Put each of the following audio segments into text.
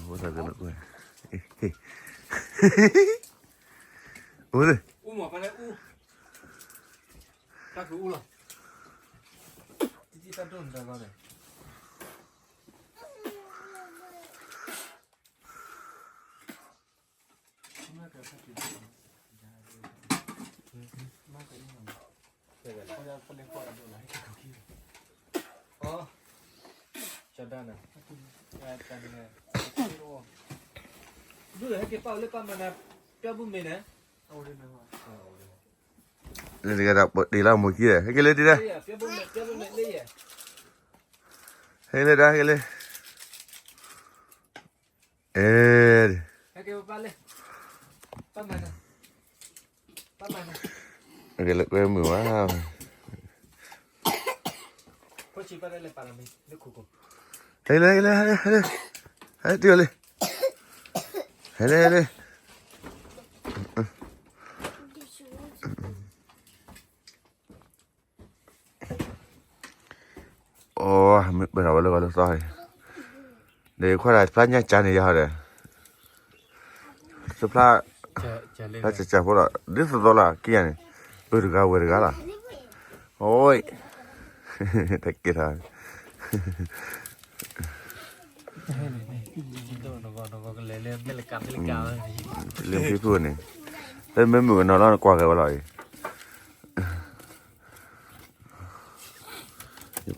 Ủa sao cái nó quên. Ủa rồi. U mà phải u. Ta cứ u rồi. Chị ta đồn ra vào này. Chadana. Dulu ke Paulo pa mana Prabu mena. Lên cái đập đi làm một kia. Cái lên đi ra. Prabu mena đi à. Cái lên ra cái lên. Ê. Cái pa lên. Pa mana. Pa mana. Cái lực em mười quá. Có chỉ pa lên para mí. Nước cuco. Hey lên lên lên. Hey đưa lên. Hey lên lên. Ồ, bây giờ nó gọi là rồi. Để khoa lại phát nhá chán này ra rồi. Số phát phát chả phải là this is all là kia này. Vừa được gà là. Ôi. Thật kia thôi. Lên phía vườn này. Đây mấy mùi nó qua cái loại.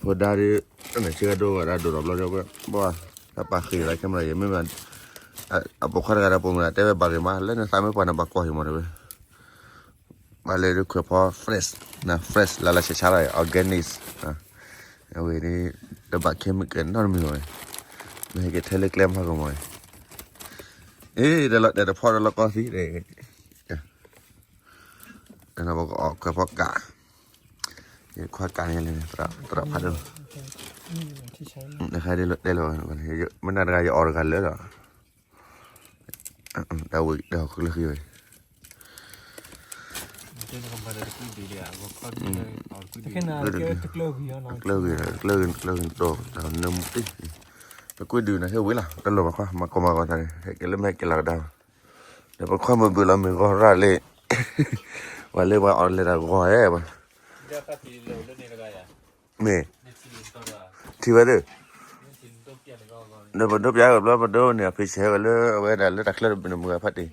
Phật đa đi, cái này chưa đồ ra đồ đập lo cho cái, bao, ta bắt khi lại cái này mấy bạn, bốc khát ra bông là thế bây mà lên nó sai mấy quan là bắt qua hiểu mà rồi, mà lên được cái pho fresh, na fresh là sẽ trả lại organic, vậy đi, để bắt kem cái nó mới rồi, mấy cái thế lực lem hoa của mày, để pho là có gì để nó bắt cái pho cả. Khoa cài này tập phát được. Đây rồi, mình đã ra ở gần nữa rồi. Đâu không được rồi. Cái nào cái tức lơ gì nó. Lơ đồ, nấm tí. Cái cuối đường này hơi quý là, cái lỗ mà còn thằng cái lớp này cái là đâu. Để mà khoa một bữa là mình gọi ra lên, và lên vào lên là gọi ấy mà. Mẹ thì vậy được nó vẫn đốt giá gặp nó vẫn đốt nè phía sau nó bây giờ nó đặt lên mình người phát đi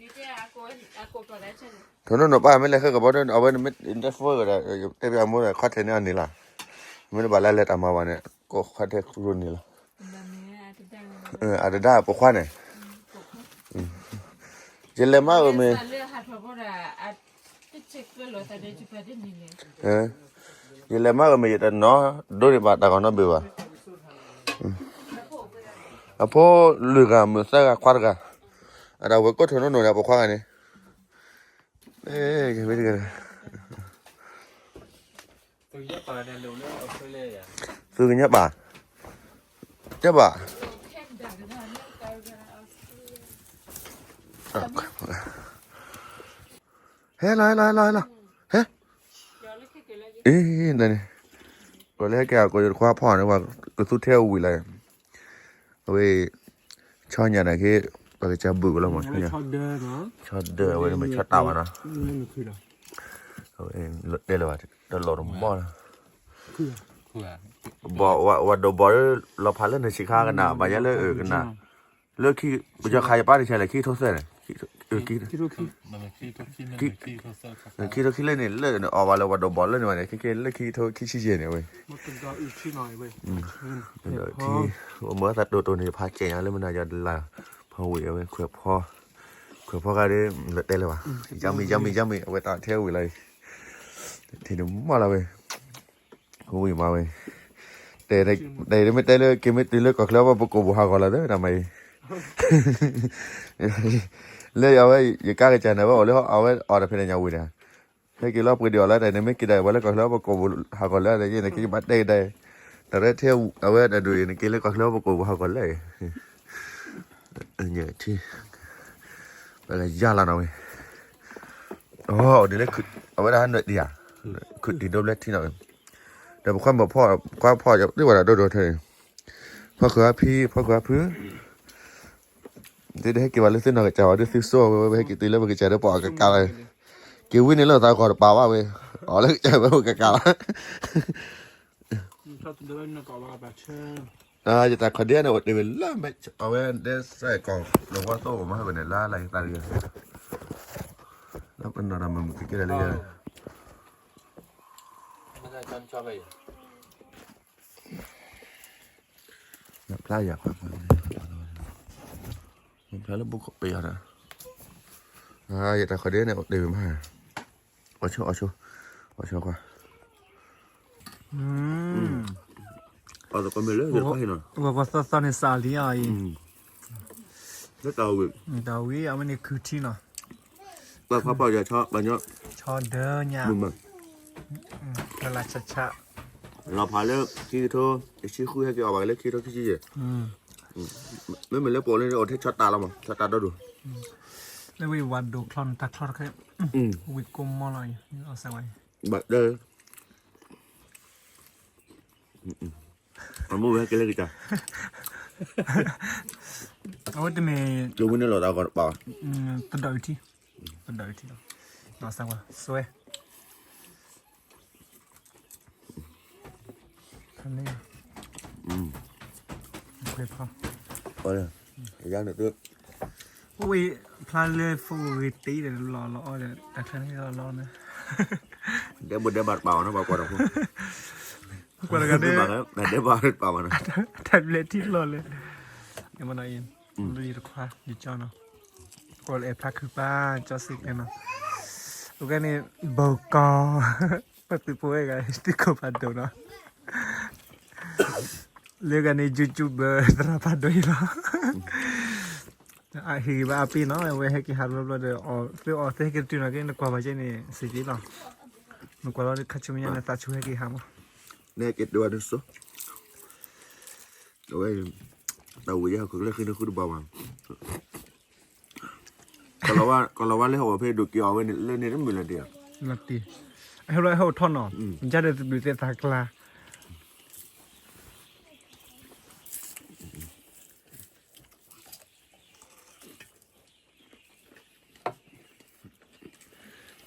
thôi nó ba mấy lại không có bao nhiêu ở bên mình internet rồi là cái bây giờ muốn là khóa thế này là mình bảo lại tạm vào này có khóa thế luôn này là ở đây đã có khóa này chỉ là mà ở mình vậy là mà mình giờ nó đôi thì bạn đã có nó bị vào à po lười gà mình sẽ gà khoan gà à đâu có thằng nó nổi là bộ khoan này ê cái biết cái từ nhá bà nhá bà hé lại hé ý đây này có lẽ cái có khoa phò nữa mà cứ thu theo vì là về cho nhà này cái cái cha bự lắm rồi nha cho đơ vậy mới cho tàu à nó đây là đây là bỏ đồ bỏเราพันเล่นในชิคากันนะบางอย่างเล่นกันนะเลือกขี้มันจะใครป้าที่ใช่เลยขี้ทศเลยขี้เล่นเนี่ยเล่นออกมาแล้วว่าโดนบอลเล่นมาเนี่ยขี้เล่นขี้ชี้เจเนี่ยเว้ยที่เมื่อตัดตัวนี้พาเจนแล้วมันน่าจะละพอวิ่งเว้ยเขือบพอกันได้เลยวะยังมีเอาไปต่อเที่ยวเลยทีนี้มาแล้วเว้ยวิ่งมาเว้ยแต่ไม่ได้เลยเกมไม่ตีเลยก็แล้วว่าประกบบุหากรแล้วเด้อทำไมเลยเอาไว้อย่ากล้ากันใจนะว่าเอาแล้วเอาไว้ออดเป็นยังไงเนี่ยให้กี่รอบกันเดียวแล้วแต่ไม่กี่ได้วันแล้วก็แล้วประกบบุหากรแล้วแต่ยังไงกี่บัดได้แต่ได้เที่ยวเอาไว้แต่ดูอย่างกี่แล้วก็แล้วประกบบุหากรเลยเนี่ยที่อะไรยากแล้วนะเว้ยอ๋อเดี๋ยวนี้คือเอาไว้ได้หน่อยเดียวคือดีโดมเล็กที่หน่อยแต่ความบอกพ่อจะเรียกว่าโดดเธอพ่อคือพี่พ่อคือพื้น ที่ได้ให้กี่วันเลยซึ่งเราจะเอาด้วยซิโซ่ไปให้กี่ตีแล้วมันก็จะได้ปอกกะกาเลยกี่วินนี่เราตายก่อนเปล่าว่าเว้ยอ๋อแล้วจะไปกะกา ชอบเดินนะก่อนว่าแบบเชื่อ จะแต่คนเดียวเนี่ยอดเดี๋ยวล่าไม่เอาไว้ได้ใส่กล่องหลวงพ่อโซ่มาให้เป็นไหนล่าอะไรตาเรียแล้วเป็นอะไรมันกินอะไรเลย มันจะจำชอบไป แบบล่าอยากฟังมันแพ้แล้วบุกเปียนะอย่าแต่คนเดียวเนี่ยอดเดี๋ยวมาเอาชัวเอาชัวเอาชัวกว่าเอาแต่ก็ไม่เลิกเดี๋ยวก็เห็นหน่อย ว่าตอนนี้สาลีอ่ะอี แล้วเตาวิ ดาวิเอามันนี่คือที่เนาะ แบบเขาเปล่าจะชอบมันเนาะ ชอเดินเนี่ย มึงมัน เวลาช้า เราพาเลิกที่โทรไอชื่อคุยให้แกออกไปเลิกที่โทรที่จีไม่เหมือนเลิกโปรเลยโอ้ที่ช็อตตาเรามั้งช็อตตาเราดู แล้ววิวัดดูคลอนตักคลอนแค่วิกุมมอลอยเอาใส่ไว้ แบบเด้อมันมุ่งให้แกเลิกจ้ะ เอาไว้แต่เมย์ ดูมันนี่เราเอาก่อนเปล่า ตัดดอยที่เนาะเอาใส่ไว้สวยทำนี่โอเคพอ พอเลยย่างเดือด วิพลาเลยฟูวิตีเดี๋ยวรอเดี๋ยวแต่แค่นี้รอนะ เดี๋ยวบดเดี๋ยวบาดเปล่านะเปล่ากว่าเรา กว่ากันเด้ บาดแล้วแต่เดี๋ยวบาดเปล่านะ แท็บเล็ตที่รอเลยยังมันอะไรดูดีทุกครั้งดีจ้าเนาะกดเอพักคือป้าจอสิกเนาะลูกนี่เบลกอปฏิโพยกันที่เขาพัดดูเนาะเรื่องกันนี่จูบตราพัดด้วยเนาะฮิบาปีเนาะเว้ยให้กี่ฮาร์บเดอร์ฟิลออเทกิตุนักนี่กว่ามาเจนี่สิจิเนาะนึกว่าเราได้คัดชุมิยานะตาชูให้กี่ฮาร์ม เนี่ยเก็บดูอันนี้สุดเอาไว้เราวิญญาณคือเรื่องขึ้นคือดูเบามันก็เราว่าเรื่องหัวเพศดูเกี่ยวไว้เนี่ยเรื่องนี้ต้องมีอะไรเดียว นัดตีให้เราให้ท่อนเนาะจะได้ดูเตะตากลา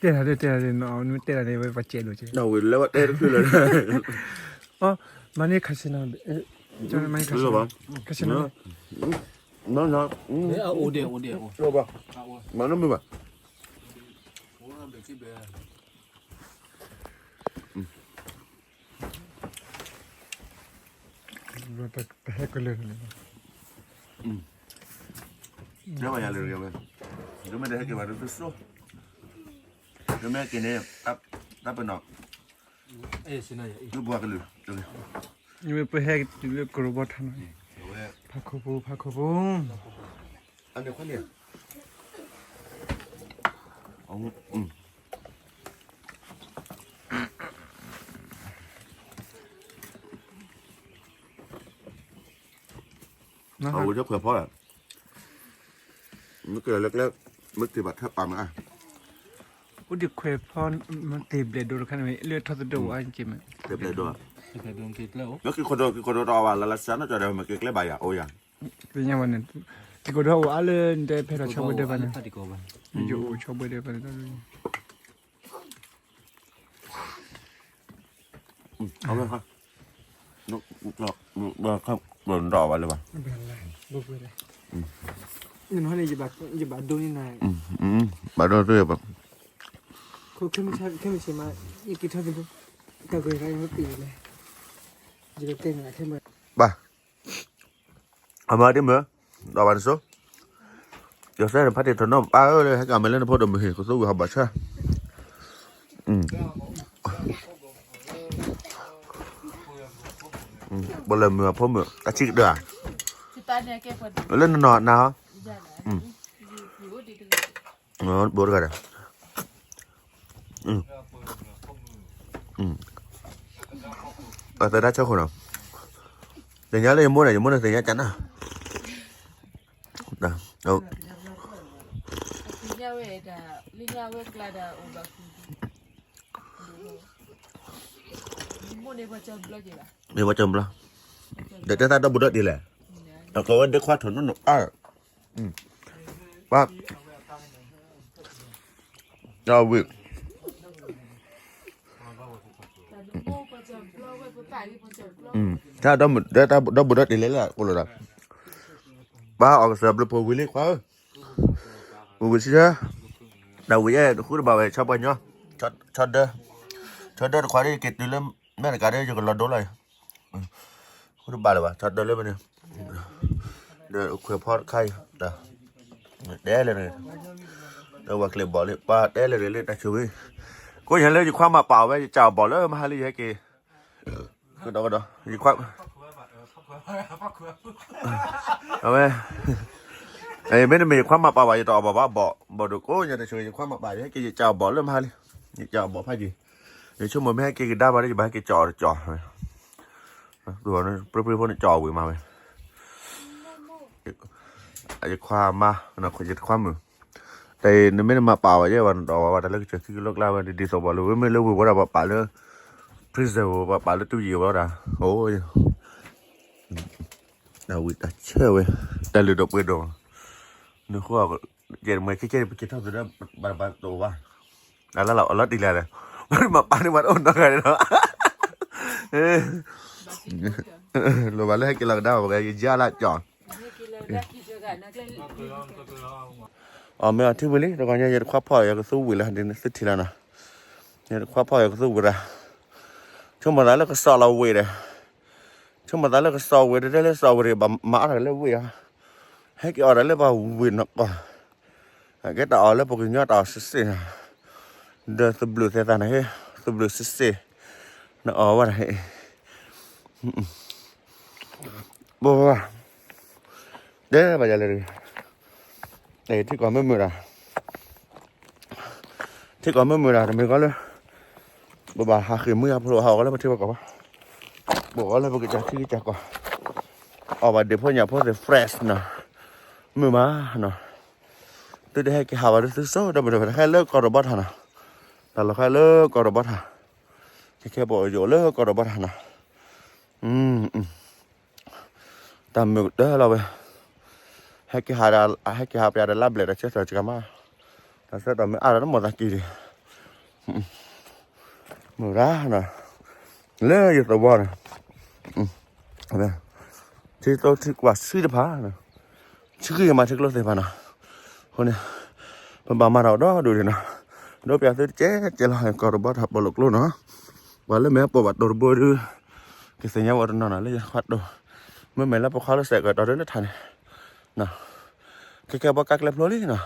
เตะอะไรเนาะนี่เตะอะไรไว้ปัจเจดูเจ้ เราวิญแล้วว่าเต้ก็คือเลย อ๋อมันนี่คาสิโนจะมันคาสิโนคาสิโน nó เนี่ยเอาโอเดียว rồi bà mà nó mới bà โอ้เบรกที่เบร เราไปให้กันเลย nếu mà nhà lừa kìa mình nếu mà đây kìa bà nó số nếu mà cái này đắp bên nọ เอ้สินะอี nó bùa cái lừa được ยังไม่ไปให้ดูกระบอกทันพักขบู ăn được khoan liền ông ôi rất khỏe phó à mức lắc mức thì bật thấp bằng à อุดิเคพอนมันตีเบลดูขนาดนี้เลือดทอดดูอันจิม đẹp này đồ จะไปดวงคิดแล้ว nó cái con đồ vào là sáng nó cho đều mà cái bài à ôi à เป็นยังวันนั้นที่กูดูว่าเลยได้เพลชอบเดบัน ปฏิโกบัน อยู่ชอบเดบัน เอาเลยครับnó không đồn đỏ vàoเลยป่ะ ไม่เป็นไรบุบเลยนี่น้อยเลยจะบัดดูนี่นาย bà đôi tôiแบบ เขาแค่ไม่ใช่มาอีกกี่เท่ากันดูแต่กูยังไม่ปีเลยจะเต้นอะไรแค่มา bà ở mà đi nữa đỏ bàn số giờ sẽ phát triển nó ba ơi hãy cảm ơn lên phố đồng hiền của số người học bà cha một lần mà phố mượn ta chỉ được à lên nó nào nó bố được rồi tới đã cho khổ nào để nhớ lên mua này mua này thì nhớ chắn à đâu đâu đi vào chồng lo để ta đâu bớt đi lẻ nó có vấn đề khoa thuần nó à bác cho việcถ้าได้บุญได้เลยล่ะกูเลยนะบ้าออกเสียบเลยพอวิลลี่คว้ากูวิเชียดาววิเย่คุณบ่าวชอบไปเนาะช็อตเด้อคว้าได้เก็บดูเล่มแม่ในการได้อยู่กับเราโดนเลยคุณบ่าวเลยวะช็อตเด้อเลยไปเนี่ยเดี๋ยวคุยพอดใครเด้อเด้เลยเนี่ยเดี๋ยวว่าเกลียบบอกเลยป้าเด้เลยเล่นได้ช่วยกูเห็นเลยอยู่ความมาเปล่าไว้จ่าบอกเลยมาหาเลยให้เกก็ดอกอยู่ความเอาไหมไอ้ไม่ได้มีความมาเปล่าอยู่ต่อบอกดูกูอย่าได้ช่วยอยู่ความมาเปล่าให้เกจ่าบอกเลยมาเลยจ่าบอกให้ดีเดี๋ยวช่วยมึงไม่ให้เกได้มาได้จะมาให้เกจ่อดูนะเพื่อนพวกนี้จ่อวิ่งมาไหมอาจจะความมานะคนจะความมือแต่ไม่ได้มาเปล่าไอ้วันต่อวันแต่เลิกจะคือเลิกแล้ววันดีสบายเลยไม่เลิกวิ่งว่าเราเปล่าเลยพริ้งเซลเปล่าเลยตู้ยี่ว่าเราโอ้ยเราวิ่งแต่เชื่อเว้ยแต่ลืมดอกเบี้ยดองนึกว่าเย็นไม่แค่ไปกินเท่านั้นบางตัวว่าแล้วเราลดดีเลยมันมาปาในวันอุ่นตั้งไงเนาะเราไปเล่นให้กินหลังดาวไปกินยาละจ่อไม่เอาที่วิลลี่เราก็ยังคว้าพ่อยังสู้วิลล์เดี๋ยวสุดที่แล้วนะยังคว้าพ่อยังสู้วิลล์ช่วงเมื่อไรเราก็สอบเราวิลล์ช่วงเมื่อไรเราก็สอบวิลล์ได้เลยสอบวิลล์แบบมาอะไรเลยวิลล์ให้กี่อะไรเลยแบบวิลล์นักกว่าcái tàu là một cái nhát tàu xí nè the blue thế này the blue xí nó ở vào đây bố đấy là bây giờ là để thì còn mấy mưa thì mình có luôn bố bà hạ khỉ mưa rồi họ có lên một chiếc bọc bố có lên một cái trái thì chả có ở ngoài để phơi nhà phơi để fresh nè mưa má nè tôi để cái hào vào thứ số đâu mà phải khai lớp con robot hả nè là khai lớp con robot hả cái bộ dỗ lớp con robot hả nè tầm một đó là vậy hai cái hào ra lắp lại là chết rồi chứ mà là sẽ tầm à nó một là kỳ đi mưa đá nè lớp giật robot nè thì tôi thì quả suy đập phá nè chứ khi mà thức lớp thì phá nèคนเนี่ยเป็นบามาเราดูดินะดูไปซื้อเจ๊จะลอยกอร์บอทับบล็อกluônเนาะวันแล้วแม่ปวดตัวบดูกิเสียวันนั้นเลยขัดดูเมื่อแม่แล้วพอเขาแล้วเสร็จก็ตอนนั้นทันนะแค่บอกกักเล็บล้อลี่นะ